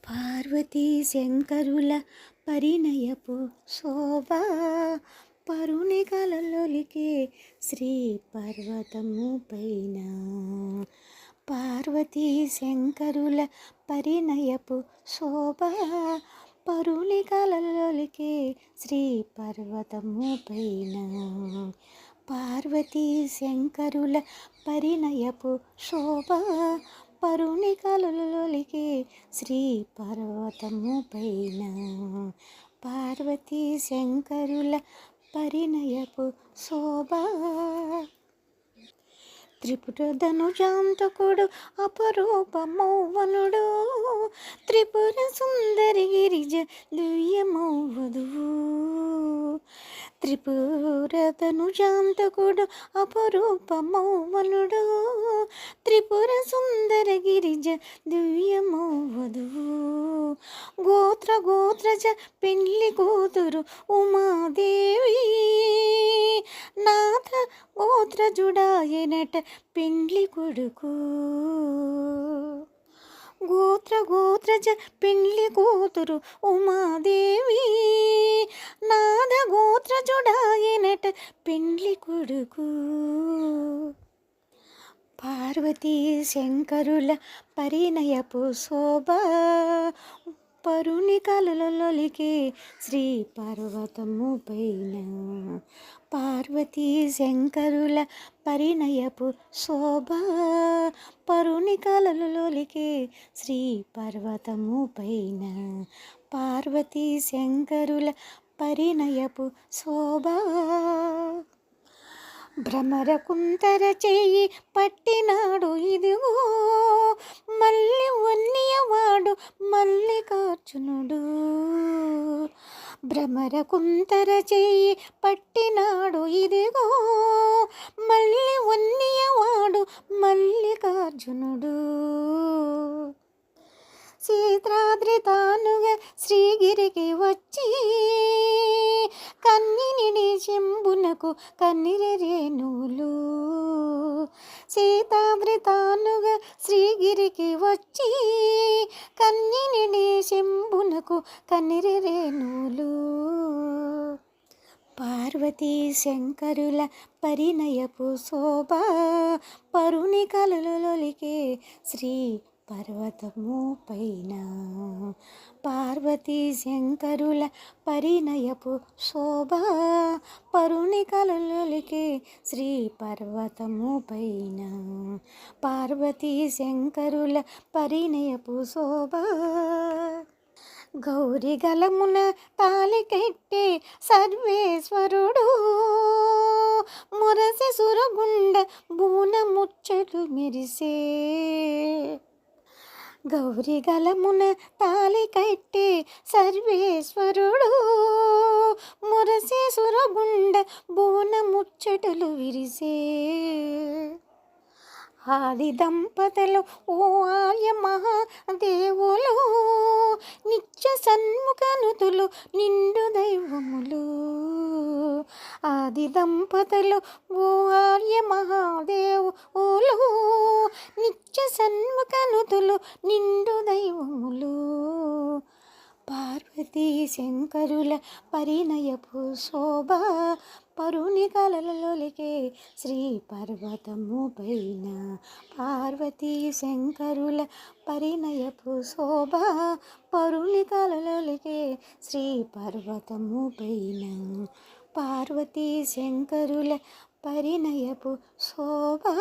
పార్వతీ శంకరుల పరిణయపు శోభా పరుని కలలొలికే శ్రీ పర్వతము పైన. పార్వతీ శంకరుల పరిణయపు శోభా పరుని కలలొలికే శ్రీ పర్వతము పైన. పార్వతీ శంకరుల పరిణయపు శోభా పరుని కలలొలికే శ్రీ పర్వతము పైన. పార్వతీ శంకరుల పరిణయపు శోభా. త్రిపురధనుజాంతకుడు అపరూపమౌవనుడు, త్రిపుర సుందరి గిరిజ దివ్యమౌవధువు. త్రిపురధనుజాంతకుడు అపరూపమౌవనుడు, త్రిపుర సుందర గిరిజ దివ్యమౌవధువు. గోత్రజ పెళ్లి కూతురు ఉమాదేవి, నాథ గోత్రజుడాయనట పెండ్లి కొడుకు. గోత్రజ పెండ్లి కూతురు ఉమాదేవి, నాథ గోత్రజుడాయనట పెండ్లి కొడుకు. పార్వతీ శంకరుల పరిణయపు శోభా పరుని కలలొలికే శ్రీ పర్వతము పైన. పార్వతీ శంకరుల పరిణయపు శోభా పరుని కలలొలికే శ్రీ పర్వతము పైన. పార్వతీ శంకరుల పరిణయపు శోభా. భ్రమర కుంతర చెయ్యి పట్టినాడు ఇదిగో, మల్లి వన్నియవాడు మల్లికార్జునుడు. భ్రమర కుంతర చెయ్యి పట్టినాడు ఇదిగో, మల్లి వన్నియవాడు మల్లికార్జునుడు. సీతాద్రి తానుగా శ్రీగిరికి వచ్చి, కన్నిని శంభునకు కన్నిరేణులు. సీతాద్రి తానుగా శ్రీగిరికి వచ్చి, కన్నిని శంభునకు కన్నిరేణులు. పార్వతీ శంకరుల పరిణయపు శోభా పరుని కలలొలికే శ్రీ పర్వతము పైన. పార్వతీ శంకరుల పరిణయపు శోభా పరుని కలలొలికే శ్రీ పర్వతము పైన. పార్వతీ శంకరుల పరిణయపు శోభా. గౌరి గలమున తాలి కట్టే సర్వేశ్వరుడు, మురసి సురగుండ బూన ముచ్చట్లు మెరిసే. గౌరి గలమున తాలి కట్టే సర్వేశ్వరుడు, మురసి సురగుండ బూన ముచ్చటలు విరిసే. ఆది దంపతులు ఓ ఆర్య మహాదేవులు, నిత్య సన్ముఖనుతులు నిండు దైవములు. ఆది దంపతులు ఓ ఆర్య మహాదేవులు, నిత్య సన్ముఖనుతులు నిండు దైవములు. పార్వతీ శంకరుల పరిణయపు శోభా పరుని కలలొలికే శ్రీ పర్వతము పైన. పార్వతీ శంకరుల పరిణయపు శోభా పరుని కలలొలికే శ్రీ పర్వతము పైన. పార్వతీ శంకరుల పరిణయపు శోభా.